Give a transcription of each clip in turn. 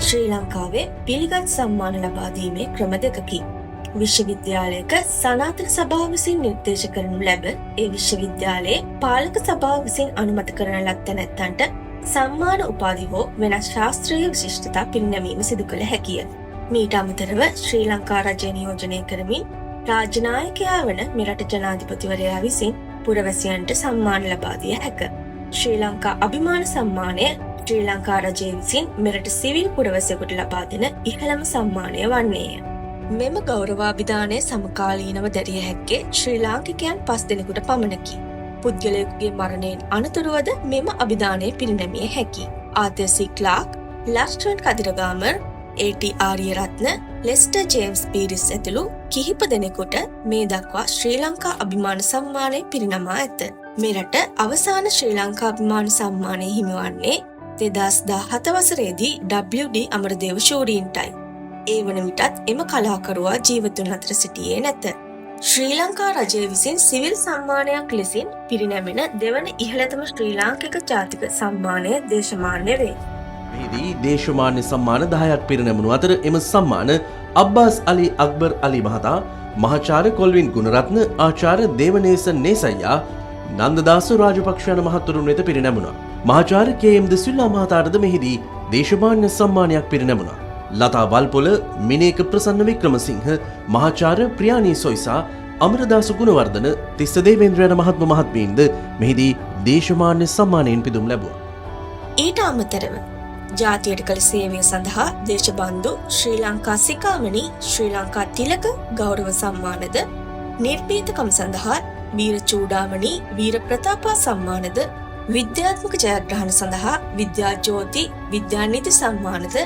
ශ්‍රී ලංකාවේ පිළිගත් සම්මාන ලබා දීමේ ක්‍රම දෙකකි. විශ්වවිද්‍යාලයක සනාතන සභාව විසින් නිර්දේශ කරනු ලැබ ඒ විශ්වවිද්‍යාලයේ පාලක සභාව විසින් අනුමත කරන ලද තැනැත්තන්ට සම්මාන උපාධි හෝ වෙනස් ශාස්ත්‍රීය විශිෂ්ටතා පිරිනැමීම සිදු කළ හැකිය. මීට අමතරව ශ්‍රී ලංකා රජය නියෝජනය කරමින් රාජ්‍ය නායකයා වන මෙරට ජනාධිපතිවරයා විසින් පුරවැසියන්ට සම්මාන ලබා දිය හැක. ශ්‍රී ලංකා අභිමාන සම්මානය ශ්‍රී ලංකා රජය විසින් මෙරට සිවිල් පුරවැසියෙකුට ලබා දෙන ඉහළම සම්මානය වන්නේය. මෙම ගෞරවාභිදානය සමකාලීනව දැරිය හැක්කේ ශ්‍රී ලාංකිකයන් 5 දෙනෙකුට පමණකි. පුද්ගලයෙකුගේ මරණයෙන් අනතුරුවද මෙම අභිදානය පිරිනැමිය හැකි. ආතර් සී clerk, ලස්ටර්න් කදිරගාමර්, A T. Ariyaratne, Lester James Peiris ඇතුළු කිහිප දෙනෙකුට මේ දක්වා ශ්‍රී ලංකා අභිමාන සම්මානය පිරිනමා ඇත. මෙරට අවසාන ශ්‍රී ලංකා අභිමාන සම්මානය හිමිවන්නේ 2017 වසරේදී WD අමරදේව ශූරීන්ටයි. ඒ වන විටත් එම කලාකරුවා ජීවතුන් අතර සිටියේ නැත. ශ්‍රී ලංකා රජය විසින් සිවිල් සම්මානයක් ලෙසින් පිරිනැමෙන දෙවන ඉහළතම ශ්‍රී ලාංකික ජාතික සම්මානය දේශමාන්‍ය වේ. මෙහිදී දේශමාන්‍ය සම්මාන 10ක් පිරිනැමුණු අතර එම සම්මාන අබ්බාස් අලි අක්බර් අලි මහතා, මහාචාර්ය කොල්වින් ගුණරත්න, ආචාර්ය දේවනේසන් නේසయ్యා, නන්දදාස රාජපක්ෂ යන මහතුරුන් වෙත පිරිනැමුණා. මහාචාර්ය කේ.එම්. ද සිල්වා මහතාටද මෙහිදී දේශමාන්‍ය සම්මානයක් පිරිනැමුණා. ලතා වල්පොල, මිනේක ප්‍රසන්න වික්‍රමසිංහ, මහාචාර්ය ප්‍රියානී සොයිසා, අමරදාස ගුණවර්ධන, තිස්ස දේවේන්ද්‍ර යන මහත්ම මහත්මීන්ද මෙහිදී දේශමාන්‍ය සම්මානයෙන් පිදුම් ලැබුවා. ඊට අමතරව ජාතියට කළ සේවය සඳහා දේශබන්දු, ශ්‍රී ලංකා සිකාමණී, ශ්‍රී ලංකා තිලක ගෞරව සම්මානද, නිර්භීතකම සඳහා වීර චූඩාමණී, වීර ප්‍රතාපා සම්මානද, විද්‍යාත්මක ජයග්‍රහණ සඳහා විද්‍යා ජ්‍යෝති, විද්‍යානිධි සම්මානද,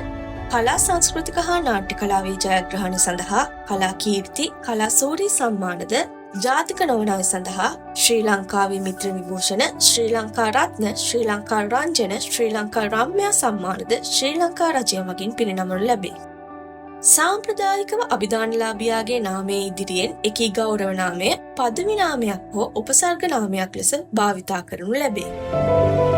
කලා සංස්කෘතික හා නාට්‍ය කලාවේ ජයග්‍රහණ සඳහා කලා කීර්ති, කලා සූරී සම්මානද, ජාතික නොවන අය සඳහා ශ්‍රී ලංකාවේ මිත්‍ර විභූෂණ, ශ්‍රී ලංකා රත්න, ශ්‍රී ලංකා රංජන, ශ්‍රී ලංකා රම්‍යා සම්මානද ශ්‍රී ලංකා රජය මගින් පිරිනමනු ලැබේ. සාම්ප්‍රදායිකව අභිදානලාභියාගේ නාමයේ ඉදිරියෙන් එකී ගෞරව නාමය පදවි නාමයක් හෝ උපසර්ග නාමයක් ලෙස භාවිතා කරනු ලැබේ.